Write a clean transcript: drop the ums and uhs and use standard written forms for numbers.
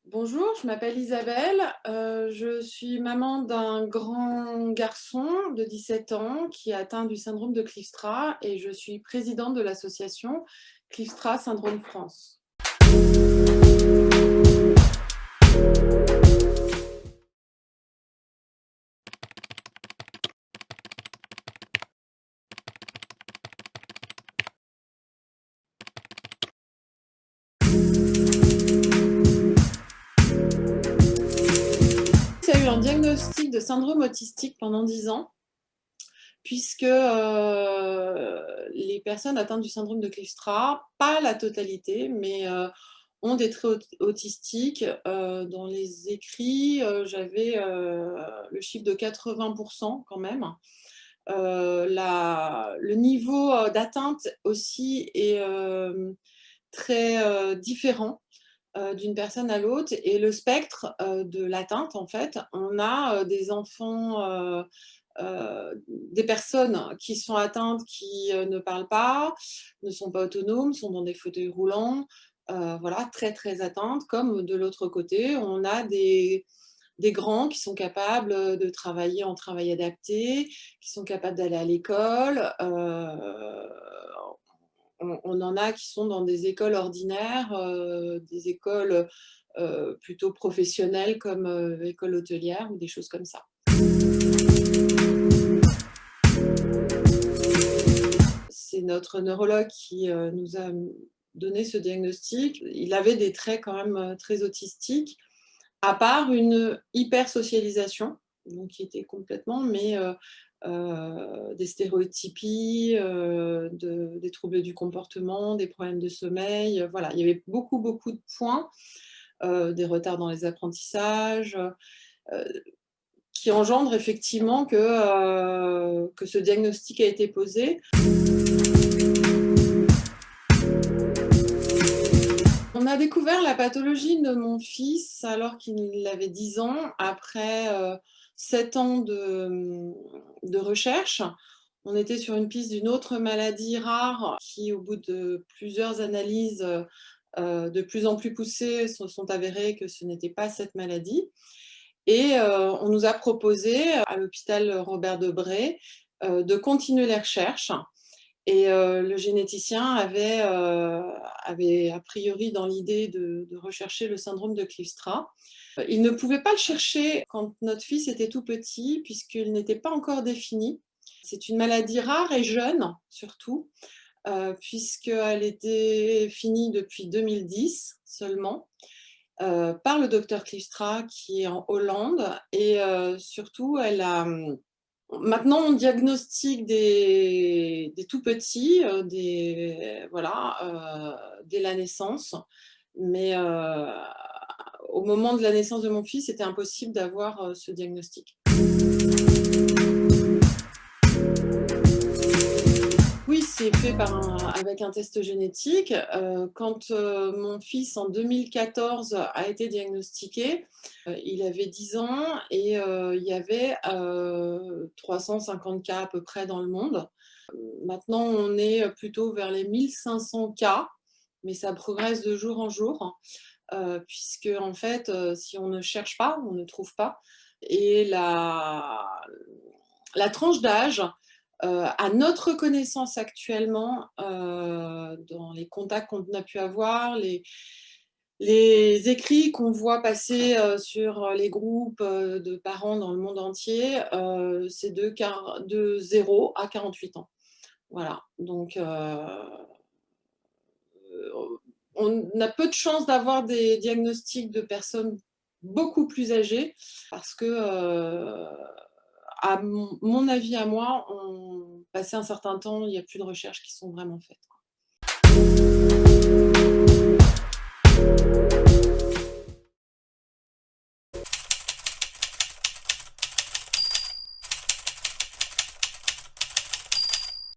Bonjour, je m'appelle Isabelle, je suis maman d'un grand garçon de 17 ans qui est atteint du syndrome de Kleefstra et je suis présidente de l'association Kleefstra Syndrome France. Il y a eu un diagnostic de syndrome autistique pendant 10 ans, puisque les personnes atteintes du syndrome de Kleefstra, pas la totalité, mais ont des traits autistiques. Dans les écrits, j'avais le chiffre de 80% quand même. Le niveau d'atteinte aussi est très différent d'une personne à l'autre, et le spectre de l'atteinte, en fait, on a des enfants, des personnes qui sont atteintes qui ne parlent pas, ne sont pas autonomes, sont dans des fauteuils roulants, voilà, très très atteintes, comme de l'autre côté, on a des grands qui sont capables de travailler en travail adapté, qui sont capables d'aller à l'école. On en a qui sont dans des écoles ordinaires, des écoles plutôt professionnelles comme école hôtelière ou des choses comme ça. C'est notre neurologue qui nous a donné ce diagnostic. Il avait des traits quand même très autistiques, à part une hypersocialisation, donc qui était complètement, mais des stéréotypies, des troubles du comportement, des problèmes de sommeil, voilà. Il y avait beaucoup, beaucoup de points, des retards dans les apprentissages, qui engendrent effectivement que ce diagnostic a été posé. On a découvert la pathologie de mon fils alors qu'il avait 10 ans, après 7 ans de recherche. On était sur une piste d'une autre maladie rare qui, au bout de plusieurs analyses de plus en plus poussées, se sont avérées que ce n'était pas cette maladie. Et on nous a proposé, à l'hôpital Robert Debré, de continuer les recherches. Et le généticien avait a priori dans l'idée de rechercher le syndrome de Kleefstra. Il ne pouvait pas le chercher quand notre fils était tout petit, puisqu'il n'était pas encore défini. C'est une maladie rare et jeune, surtout, puisqu'elle était finie depuis 2010 seulement, par le docteur Kleefstra qui est en Hollande. Et surtout, maintenant, on diagnostique des tout petits, voilà, dès la naissance. Mais au moment de la naissance de mon fils, c'était impossible d'avoir ce diagnostic. Oui, c'est fait avec un test génétique. Quand mon fils, en 2014, a été diagnostiqué, il avait 10 ans et il y avait 350 cas à peu près dans le monde. Maintenant, on est plutôt vers les 1500 cas, mais ça progresse de jour en jour, puisque en fait, si on ne cherche pas, on ne trouve pas. Et la tranche d'âge, à notre connaissance actuellement, dans les contacts qu'on a pu avoir, les écrits qu'on voit passer sur les groupes de parents dans le monde entier, c'est de 0 à 48 ans. Voilà, donc on a peu de chances d'avoir des diagnostics de personnes beaucoup plus âgées, parce que, à mon avis à moi, passé un certain temps, il n'y a plus de recherches qui sont vraiment faites.